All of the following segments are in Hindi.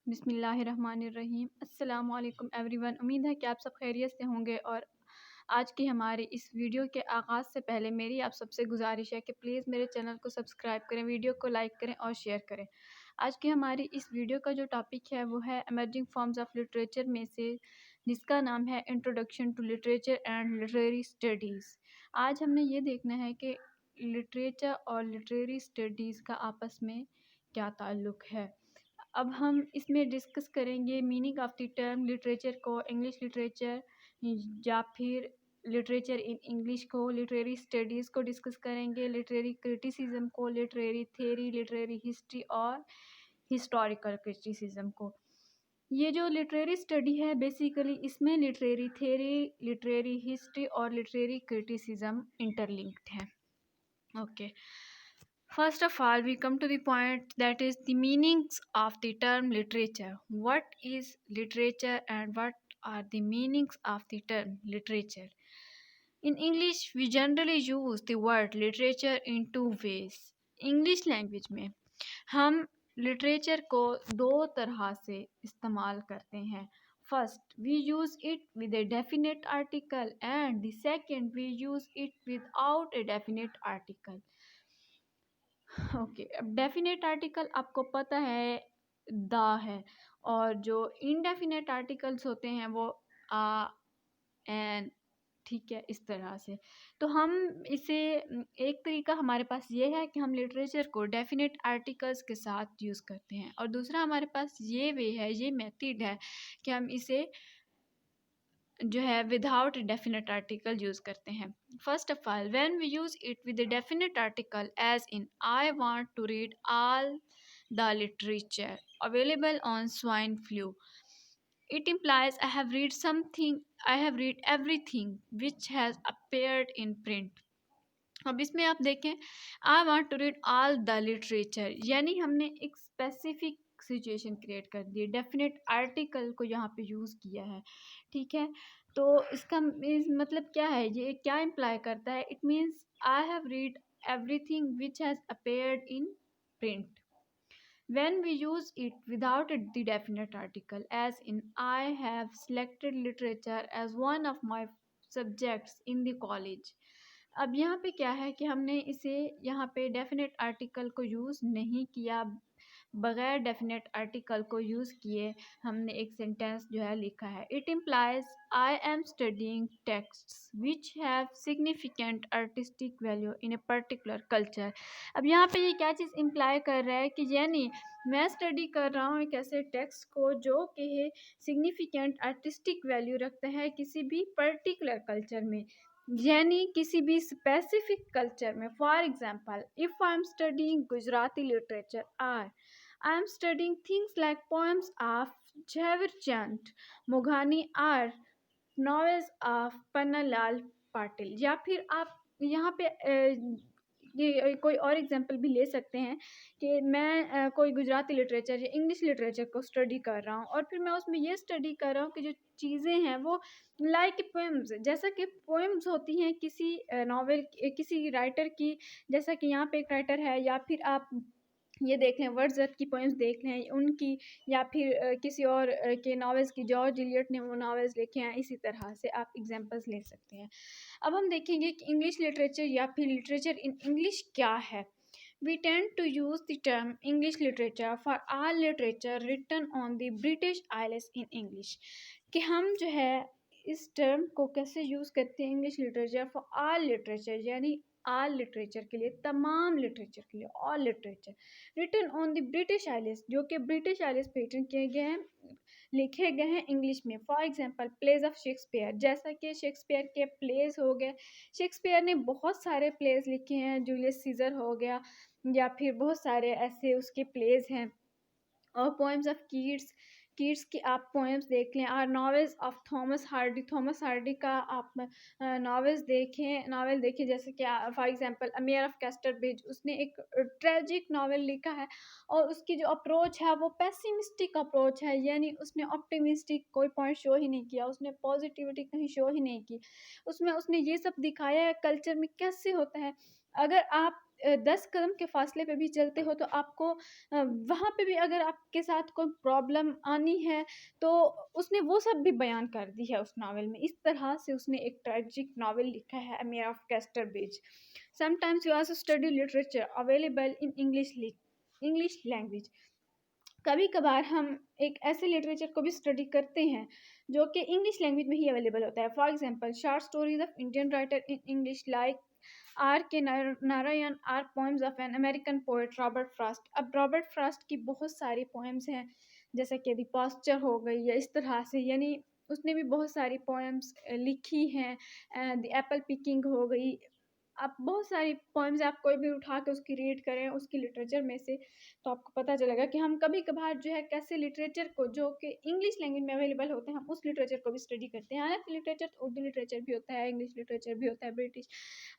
बिस्मिल्लाहिर्रहमानिर्रहीम। अस्सलामु अलैकुम एवरीवन। उम्मीद है कि आप सब खैरियत से होंगे। और आज की हमारी इस वीडियो के आगाज़ से पहले मेरी आप सबसे गुजारिश है कि प्लीज़ मेरे चैनल को सब्सक्राइब करें, वीडियो को लाइक करें और शेयर करें। आज की हमारी इस वीडियो का जो टॉपिक है वो है एमर्जिंग फॉर्म्स ऑफ लिटरेचर में से, जिसका नाम है introduction to literature and literary studies. आज हमने ये देखना है कि लिटरेचर और लिटरेरी स्टडीज़ का आपस में क्या ताल्लुक़ है। अब हम इसमें डिस्कस करेंगे meaning of the term literature को, इंग्लिश लिटरेचर या फिर लिटरेचर इन इंग्लिश को, लिटरेरी स्टडीज़ को डिस्कस करेंगे, लिटरेरी क्रिटिसिज्म को, लिटरेरी थ्योरी, लिटरेरी हिस्ट्री और हिस्टोरिकल क्रिटिसिज्म को। ये जो लिटरेरी स्टडी है बेसिकली इसमें लिटरेरी थ्योरी, लिटरेरी हिस्ट्री और लिटरेरी क्रिटिसिज्म इंटरलिंक्ड है। Okay, first of all, we come to the point that is the meanings of the term literature. What is literature and what are the meanings of the term literature? In English, we generally use the word literature in two ways. English language में हम literature को दो तरह से इस्तेमाल करते हैं. First, we use it with a definite article and the second, we use it without a definite article. Okay, अब डेफिनेट आर्टिकल आपको पता है द है, और जो इनडेफिनेट आर्टिकल्स होते हैं वो आ एन, ठीक है, इस तरह से। तो हम इसे एक तरीका हमारे पास ये है कि हम लिटरेचर को डेफिनेट आर्टिकल्स के साथ यूज़ करते हैं, और दूसरा हमारे पास ये वे है, ये मेथड है कि हम इसे जो है विदाउट डेफिनेट आर्टिकल यूज़ करते हैं। First of all, when we use it with a definite article as in I want to read all the literature available on swine flu, it implies I have read something, I have read everything which has appeared in print. अब इसमें आप देखें, I want to read all the literature, यानी हमने एक स्पेसिफिक सिचुएशन क्रिएट कर दी, डेफिनेट आर्टिकल को यहाँ पे यूज़ किया है, ठीक है। तो इसका मतलब क्या है, ये क्या इम्प्लाई करता है? It means I have read everything which has appeared in print when we use it without the definite article, as in I have selected literature as one of my subjects in the college. अब यहाँ पे क्या है कि हमने इसे यहाँ पे डेफिनेट आर्टिकल को यूज़ नहीं किया, बगैर डेफिनेट आर्टिकल को यूज़ किए हमने एक सेंटेंस जो है लिखा है। It implies I am studying texts which have significant artistic value in a particular culture. अब यहाँ पे ये क्या चीज़ इम्प्लाई कर रहा है कि यानी मैं स्टडी कर रहा हूँ एक ऐसे टेक्स्ट को जो कि सिग्निफिकेंट आर्टिस्टिक वैल्यू रखता है किसी भी पर्टिकुलर कल्चर में, यानी किसी भी स्पेसिफिक कल्चर में। For example, if I am studying Gujarati literature or I am studying things like poems of Jhavirchand Moghani or novels of Pannalal Patil. या फिर आप यहाँ पे ये कोई और एग्जांपल भी ले सकते हैं कि मैं कोई गुजराती लिटरेचर या इंग्लिश लिटरेचर को स्टडी कर रहा हूँ, और फिर मैं उसमें ये स्टडी कर रहा हूँ कि जो चीज़ें हैं वो लाइक पोएम्स, जैसा कि पोएम्स होती हैं किसी नॉवेल, किसी राइटर की, जैसा कि यहाँ पे एक राइटर है, या फिर आप ये देख लें वर्ड्सवर्थ की पोएम्स देख लें उनकी, या फिर किसी और के नॉवेल्स की, जॉर्ज इलियट ने वो नॉवेल्स लिखे हैं, इसी तरह से आप एग्जांपल्स ले सकते हैं। अब हम देखेंगे कि इंग्लिश लिटरेचर या फिर लिटरेचर इन इंग्लिश क्या है। We tend to use the term English literature for all literature written on the British Isles in English, कि हम जो है इस टर्म को कैसे यूज़ करते हैं English literature for all literature, यानी ऑल लिटरेचर के लिए, तमाम लिटरेचर के लिए, all literature written on the British Isles, जो कि ब्रिटिश आइलेस पे रिटन किए गए हैं, लिखे गए हैं इंग्लिश में। For example, plays of Shakespeare, जैसा कि शेक्सपियर के प्लेस हो गए, शेक्सपियर ने बहुत सारे प्लेस लिखे हैं, जूलियस सीजर हो गया, या फिर बहुत सारे ऐसे उसके प्लेस हैं। और पोएम्स ऑफ कीट्स, कीट्स की आप पोएम्स देख लें, और novels of Thomas Hardy, Thomas Hardy का आप नॉवेल्स देखें, नावल देखें, जैसे कि for example a mayor of Casterbridge, उसने एक ट्रेजिक नावल लिखा है, और उसकी जो अप्रोच है वो पेसिमिस्टिक अप्रोच है, यानी उसने ऑप्टिमिस्टिक कोई पॉइंट शो ही नहीं किया, उसने पॉजिटिविटी कहीं शो ही नहीं की, उसमें उसने ये सब दिखाया है कल्चर में कैसे होता है। अगर आप 10 कदम के फासले पे भी चलते हो तो आपको वहाँ पे भी अगर आपके साथ कोई प्रॉब्लम आनी है तो उसने वो सब भी बयान कर दी है उस नावल में। इस तरह से उसने एक ट्रेजिक नावल लिखा है, mayor of Casterbridge. Sometimes you also study literature available in English language. कभी कभार हम एक ऐसे लिटरेचर को भी स्टडी करते हैं जो कि इंग्लिश लैंग्वेज में ही अवेलेबल होता है। For example short stories of Indian writer in English like R K Narayan or poems of an American poet Robert Frost. अब रॉबर्ट फ्रॉस्ट की बहुत सारी पोएम्स हैं, जैसे कि द पास्चर हो गई या इस तरह से, यानी उसने भी बहुत सारी पोएम्स लिखी हैं। द एप्पल पिकिंग हो गई। आप बहुत सारी पोएम्स आप कोई भी उठा के उसकी रीड करें उसकी लिटरेचर में से, तो आपको पता चलेगा कि हम कभी कभार जो है कैसे लिटरेचर को जो कि इंग्लिश लैंग्वेज में अवेलेबल होते हैं हम उस लिटरेचर को भी स्टडी करते हैं। हालांकि लिटरेचर उर्दू लिटरेचर भी होता है, इंग्लिश लिटरेचर भी होता है, ब्रिटिश,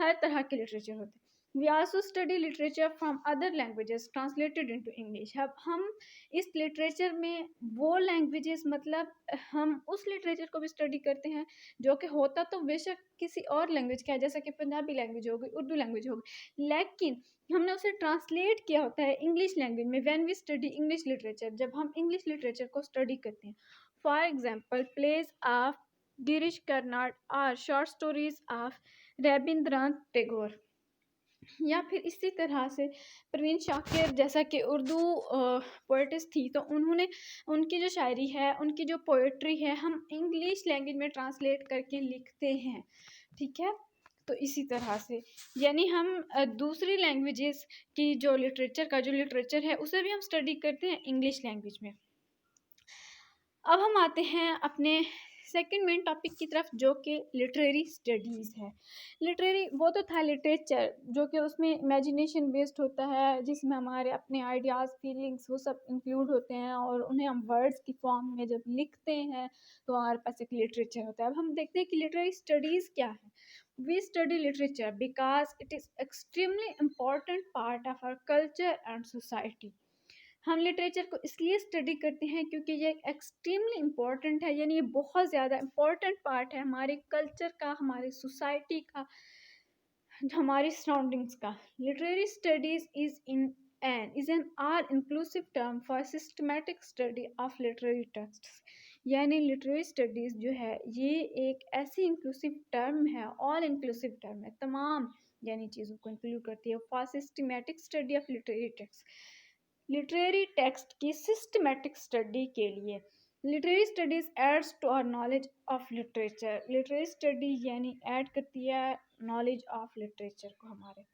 हर तरह के लिटरेचर होते हैं। We also study literature from other languages translated into English. अब हम इस लिटरेचर में वो लैंग्वेजेस, मतलब हम उस लिटरेचर को भी स्टडी करते हैं जो कि होता तो बेशक किसी और लैंग्वेज का है, जैसा कि पंजाबी लैंग्वेज हो गई, उर्दू लैंग्वेज हो गई, लेकिन हमने उसे ट्रांसलेट किया होता है इंग्लिश लैंग्वेज में। When we study English literature, जब हम इंग्लिश लिटरेचर को स्टडी करते हैं, for example plays of Girish Karnad और short stories of Rabindranath Tagore, या फिर इसी तरह से परवीन शाकिर जैसा कि उर्दू पोइटिस थी, तो उन्होंने उनकी जो शायरी है, उनकी जो पोइट्री है, हम इंग्लिश लैंग्वेज में ट्रांसलेट करके लिखते हैं। ठीक है, तो इसी तरह से यानी हम दूसरी लैंग्वेजेस की जो लिटरेचर है उसे भी हम स्टडी करते हैं इंग्लिश लैंग्वेज में। अब हम आते हैं अपने सेकंड मेन टॉपिक की तरफ, जो कि लिटरेरी स्टडीज़ है। लिटरेरी वो तो था लिटरेचर जो कि उसमें इमेजिनेशन बेस्ड होता है, जिसमें हमारे अपने आइडियाज़, फीलिंग्स वो सब इंक्लूड होते हैं और उन्हें हम वर्ड्स की फॉर्म में जब लिखते हैं तो हमारे पास एक लिटरेचर होता है। अब हम देखते हैं कि लिटरेरी स्टडीज़ क्या है। We study literature because it is extremely important part of our culture and society. हम लिटरेचर को इसलिए स्टडी करते हैं क्योंकि ये एक्सट्रीमली इम्पॉर्टेंट है, यानी ये बहुत ज़्यादा इम्पॉर्टेंट पार्ट है हमारे कल्चर का, हमारी सोसाइटी का, हमारी सराउंडिंग्स का। Literary studies is an are inclusive term for systematic study of literary texts. यानी लिटरेरी स्टडीज़ जो है ये एक ऐसी इंक्लूसिव टर्म है, ऑल इंक्लूसिव टर्म है, तमाम यानी चीज़ों को इंक्लूड करती है, for systematic study of literary text. Literary text की सिस्टमेटिक स्टडी के लिए literary studies adds to our knowledge of literature. Literary study यानी ऐड करती है नॉलेज ऑफ लिटरेचर को हमारे।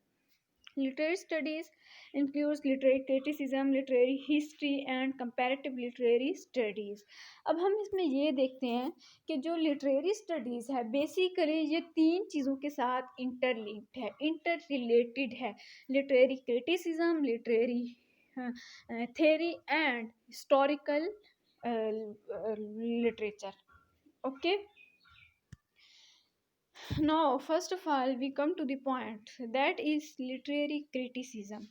Literary studies includes literary criticism, literary history and comparative literary studies. अब हम इसमें ये देखते हैं कि जो लिटरेरी स्टडीज़ है बेसिकली ये तीन चीज़ों के साथ इंटरलिंक्ड है, इंटर रिलेटेड है। Literary criticism, literary theory and historical literature. Okay, now first of all we come to the point, that is literary criticism.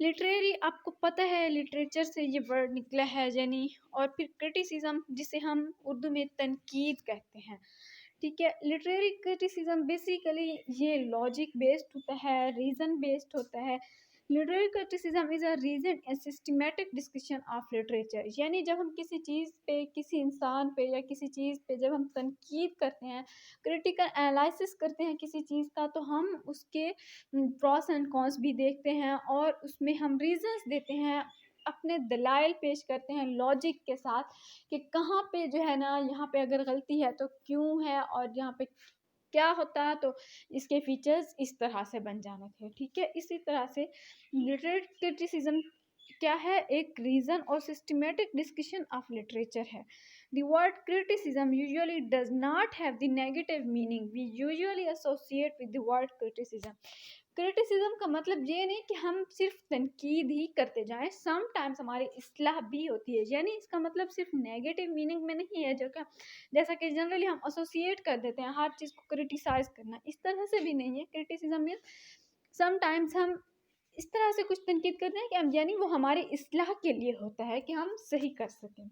Literary आपको पता है लिटरेचर से ये वर्ड निकला है यानी, और फिर क्रिटिसिज्म जिसे हम उर्दू में तनकीद कहते हैं। ठीक है, लिटरेरी क्रिटिसिज्म बेसिकली ये लॉजिक बेस्ड होता है, रीज़न बेस्ड होता है। Literary criticism is a reason and systematic discussion of literature. यानी जब हम किसी चीज़ पे, किसी इंसान पे या किसी चीज़ पे जब हम तनकीद करते हैं, क्रिटिकल एनालिसिस करते हैं किसी चीज़ का, तो हम उसके प्रॉस एंड कॉन्स भी देखते हैं और उसमें हम रीजंस देते हैं, अपने दलाइल पेश करते हैं लॉजिक के साथ कि कहाँ पे जो है ना, यहाँ पे अगर गलती है तो क्यों है, और यहाँ पे क्या होता है तो इसके फीचर्स इस तरह से बन जाने थे। ठीक है, इसी तरह से लिटरेरी क्रिटिसिज्म क्या है, एक रीजन और सिस्टमेटिक डिस्कशन ऑफ लिटरेचर है। The word criticism usually does not have the negative meaning we usually associate with the word criticism. Criticism का मतलब ये नहीं कि हम सिर्फ तनकीद ही करते जाएं, समटाइम्स हमारी इस्लाह भी होती है। यानी इसका मतलब सिर्फ नेगेटिव मीनिंग में नहीं है, जो कि जैसा कि जनरली हम एसोसिएट कर देते हैं हर चीज़ को क्रिटिसाइज करना, इस तरह से भी नहीं है। क्रिटिसिज्म मीन समटाइम्स हम इस तरह से कुछ तनकीद करते हैं कि हम, यानी वो हमारी इस्लाह के लिए होता है कि हम सही कर सकें।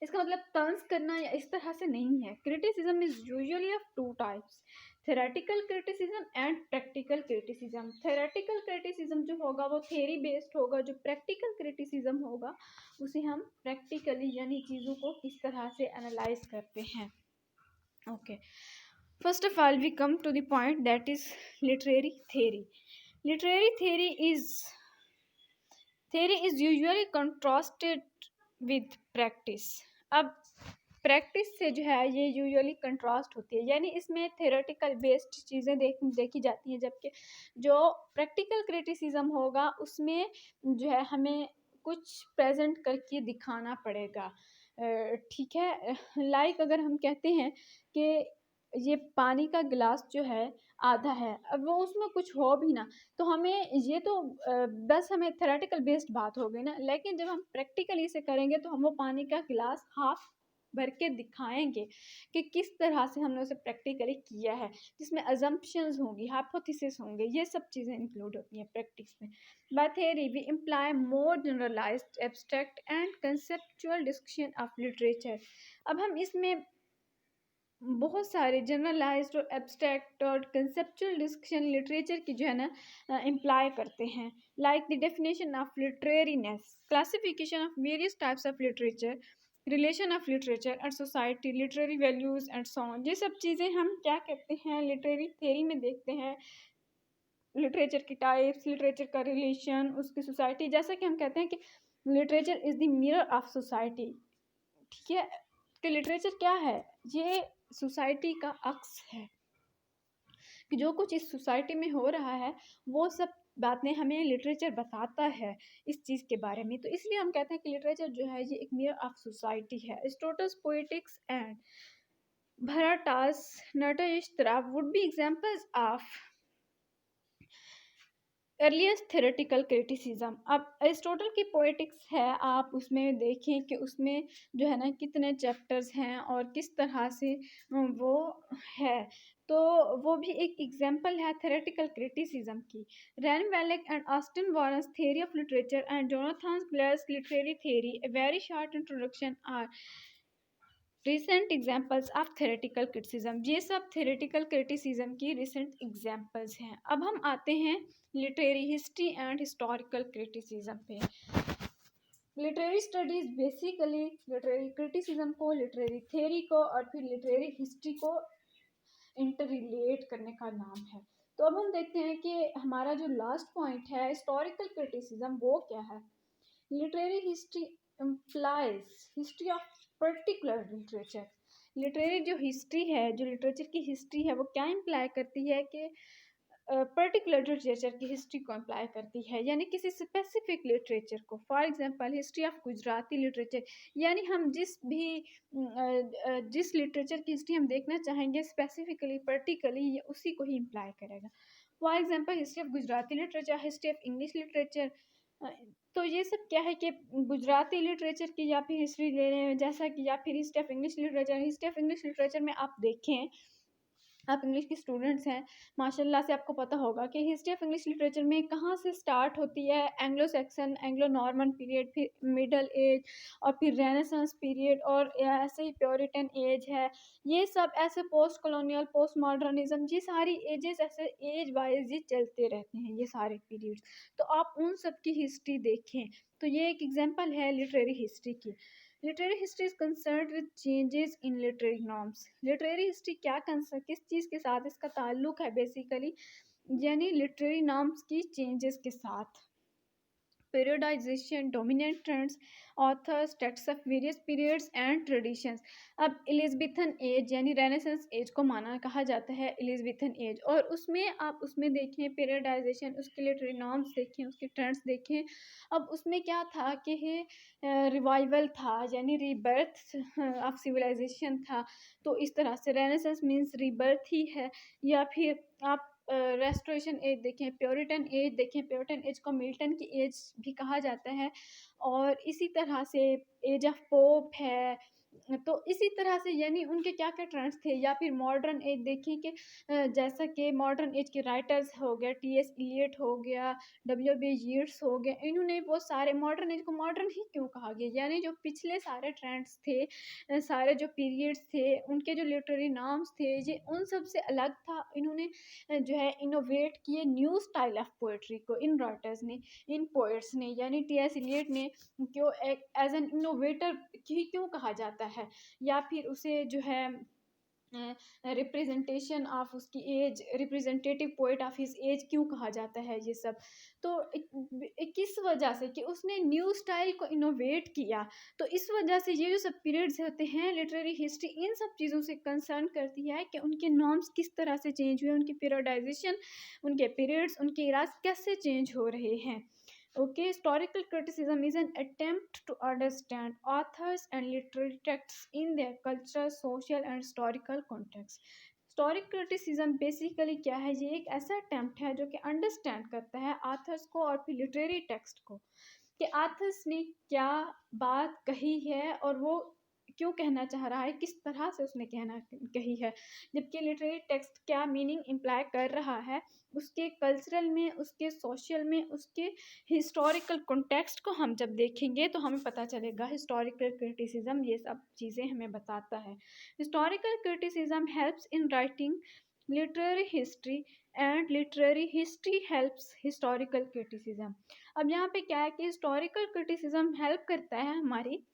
इसका मतलब तंज करना या इस तरह से नहीं है। Criticism is usually of two types, theoretical criticism and practical criticism. Theoretical criticism जो होगा वो थ्योरी बेस्ड होगा, जो प्रैक्टिकल क्रिटिसिज्म होगा उसे हम प्रैक्टिकली यानी चीज़ों को किस तरह से एनालाइज करते हैं। Okay, first of all we come to the point that is literary theory. Literary theory is usually contrasted with practice. अब प्रैक्टिस से जो है ये यूजुअली कंट्रास्ट होती है, यानी इसमें थेरेटिकल बेस्ड चीज़ें देखी जाती हैं, जबकि जो प्रैक्टिकल क्रिटिसिज्म होगा उसमें जो है हमें कुछ प्रेजेंट करके दिखाना पड़ेगा। ठीक है, लाइक अगर हम कहते हैं कि ये पानी का गिलास जो है आधा है, अब वो उसमें कुछ हो भी ना, तो हमें ये तो बस हमें थेरेटिकल बेस्ड बात हो गई ना, लेकिन जब हम प्रैक्टिकली से करेंगे तो हम वो पानी का गिलास हाफ भर के दिखाएंगे कि किस तरह से हमने उसे प्रैक्टिकली किया है, जिसमें अजम्पशंस होंगी, हाइपोथेसिस होंगे, ये सब चीज़ें इंक्लूड होती हैं प्रैक्टिस में। By theory we imply more generalised abstract and conceptual discussion of literature. अब हम इसमें बहुत सारे जनरलाइज्ड और एब्स्ट्रैक्ट और कंसेप्चुअल डिस्कशन लिटरेचर की जो है ना इम्प्लाई करते हैं, like the definition of literariness, classification of various types of literature, relation of literature and society, literary values and so on. ये सब चीज़ें हम क्या कहते हैं लिटरेरी थ्योरी में देखते हैं, लिटरेचर की टाइप्स, लिटरेचर का रिलेशन, उसकी सोसाइटी। जैसा कि हम कहते हैं कि literature is the mirror of society, ठीक है, कि लिटरेचर क्या है, ये सोसाइटी का अक्स है, कि जो कुछ इस सोसाइटी में हो रहा है वो सब बातें हमें लिटरेचर बताता है इस चीज़ के बारे में। तो इसलिए हम कहते हैं कि लिटरेचर जो है ये एक मिरर ऑफ सोसाइटी है। Aristotle's poetics and Bharata's Natyashastra would be examples of earliest theoretical criticism. अब एरिस्टोटल की पोएटिक्स है, आप उसमें देखें कि उसमें जो है ना कितने चैप्टर्स हैं और किस तरह से वो है, तो वो भी एक एग्जांपल है थेरेटिकल क्रिटिसिज्म की। Rene Wellek and Austin Warren's theory of literature and Jonathan Culler's literary theory, a very short introduction are recent examples of theoretical criticism. ये सब थेरेटिकल क्रिटिसिज्म की रिसेंट एग्जाम्पल्स हैं। अब हम आते हैं literary history and historical criticism पे। Literary studies basically literary criticism को, लिटरेरी थ्योरी को और फिर लिटरेरी हिस्ट्री को इंटर रिलेट करने का नाम है। तो अब हम देखते हैं कि हमारा जो लास्ट पॉइंट है हिस्टोरिकल क्रिटिसिज्म वो क्या है। Literary history implies history of particular literature. Literary जो हिस्ट्री है, जो लिटरेचर की हिस्ट्री है, वो क्या इम्प्लाई करती है कि पर्टिकुलर लिटरेचर की हिस्ट्री को इम्प्लाई करती है, यानी किसी स्पेसिफिक लिटरेचर को। For example history of Gujarati literature, यानी हम जिस लिटरेचर की हिस्ट्री हम देखना चाहेंगे स्पेसिफिकली पर्टिकुलरली ये उसी को ही इम्प्लाई करेगा। For example history of Gujarati literature, history of English literature. तो ये सब क्या है कि गुजराती लिटरेचर की या फिर हिस्ट्री ले रहे हैं, जैसा कि या फिर history of English literature. History of English literature में आप देखें, आप इंग्लिश के स्टूडेंट्स हैं माशाल्लाह से, आपको पता होगा कि हिस्ट्री ऑफ इंग्लिश लिटरेचर में कहाँ से स्टार्ट होती है, Anglo Saxon, Anglo Norman period, फिर मिडल एज और फिर रेनेसांस पीरियड, और ऐसे ही प्योरिटन एज है। ये सब ऐसे पोस्ट कॉलोनियल, पोस्ट मॉडर्निज्म, ये सारी एजेस ऐसे एज वाइज ही चलते रहते हैं ये सारे पीरियड्स। तो आप उन सब की हिस्ट्री देखें, तो ये एक एग्जाम्पल है लिटरेरी हिस्ट्री की। Literary history is concerned with changes in literary norms. Literary history क्या किस चीज़ के साथ इसका ताल्लुक है बेसिकली, यानी लिटरेरी नॉर्म्स की चेंजेस के साथ। periodization, dominant trends, authors, texts of various periods and traditions। अब एलिज़ाबेथन एज यानी रेनेसेंस एज को माना कहा जाता है एलिज़ाबेथन एज, और उसमें आप उसमें देखें पीरियडाइजेशन, उसके लिटरेरी नॉर्म्स देखें, उसके ट्रेंड्स देखें। अब उसमें क्या था कि रिवाइवल था, यानी रीबर्थ ऑफ सिविलाइजेशन था। तो इस तरह से रेनेसेंस मीन्स रीबर्थ ही है। या फिर आप रेस्टोरेशन एज देखें, प्योरिटन एज देखें, प्योरिटन एज को मिल्टन की एज भी कहा जाता है। और इसी तरह से एज ऑफ पोप है, तो इसी तरह से यानी उनके क्या-क्या ट्रेंड्स थे, या फिर मॉडर्न एज देखिए कि जैसा कि मॉडर्न एज के राइटर्स हो गए, टी.एस. इलियट हो गया, डब्ल्यू.बी. येट्स हो गए, इन्होंने वो सारे मॉडर्न एज को मॉडर्न ही क्यों कहा गया? यानी जो पिछले सारे ट्रेंड्स थे, सारे जो पीरियड्स थे, उनके जो लिटरेरी नाम्स थे, ये उन सब से अलग था। इन्होंने जो है इनोवेट किए न्यू स्टाइल ऑफ पोएट्री को, इन राइटर्स ने, इन पोएट्स ने, यानी टी.एस. इलियट ने, क्यों एक एज एन इनोवेटर ही क्यों कहा जाता है, या फिर उसे जो है रिप्रेजेंटेशन ऑफ उसकी age, representative poet of his age क्यों कहा जाता है ये सब? तो किस वजह से कि उसने न्यू स्टाइल को इनोवेट किया। तो इस वजह से ये जो सब पीरियड्स होते हैं लिटरेरी हिस्ट्री इन सब चीज़ों से कंसर्न करती है कि उनके नॉर्म्स किस तरह से चेंज हुए, उनकी पीरियडाइजेशन, उनके पीरियड्स, उनके इराज कैसे चेंज हो रहे हैं। Okay, historical criticism is an attempt to understand authors and literary texts in their cultural, social and historical context. Historic criticism basically क्या है, ये एक ऐसा attempt है जो कि understand करता है authors को और फिर literary text को, कि authors ने क्या बात कही है और वो क्यों कहना चाह रहा है, किस तरह से उसने कही है, जबकि लिटरेरी टेक्स्ट क्या मीनिंग इम्प्लाई कर रहा है, उसके कल्चरल में, उसके सोशल में, उसके हिस्टोरिकल कॉन्टेक्स्ट को हम जब देखेंगे तो हमें पता चलेगा। हिस्टोरिकल क्रिटिसिज्म ये सब चीज़ें हमें बताता है। Historical criticism helps in writing literary history and literary history helps historical criticism. अब यहाँ पे क्या है कि हिस्टोरिकल क्रिटिसिज्म हेल्प करता है हमारी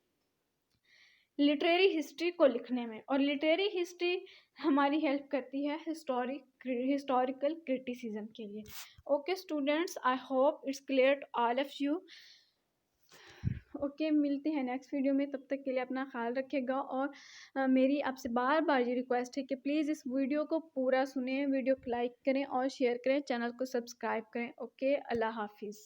लिटरेरी हिस्ट्री को लिखने में, और लिटरेरी हिस्ट्री हमारी हेल्प करती है हिस्टोरिकल क्रिटिसिज्म के लिए। Okay students, I hope it's clear to all of you. Okay, मिलते हैं नेक्स्ट वीडियो में, तब तक के लिए अपना ख्याल रखिएगा। और मेरी आपसे बार बार ये रिक्वेस्ट है कि प्लीज़ इस वीडियो को पूरा सुनें, वीडियो को लाइक करें और शेयर करें, चैनल को सब्सक्राइब करें। ओके, अल्लाह हाफिज़।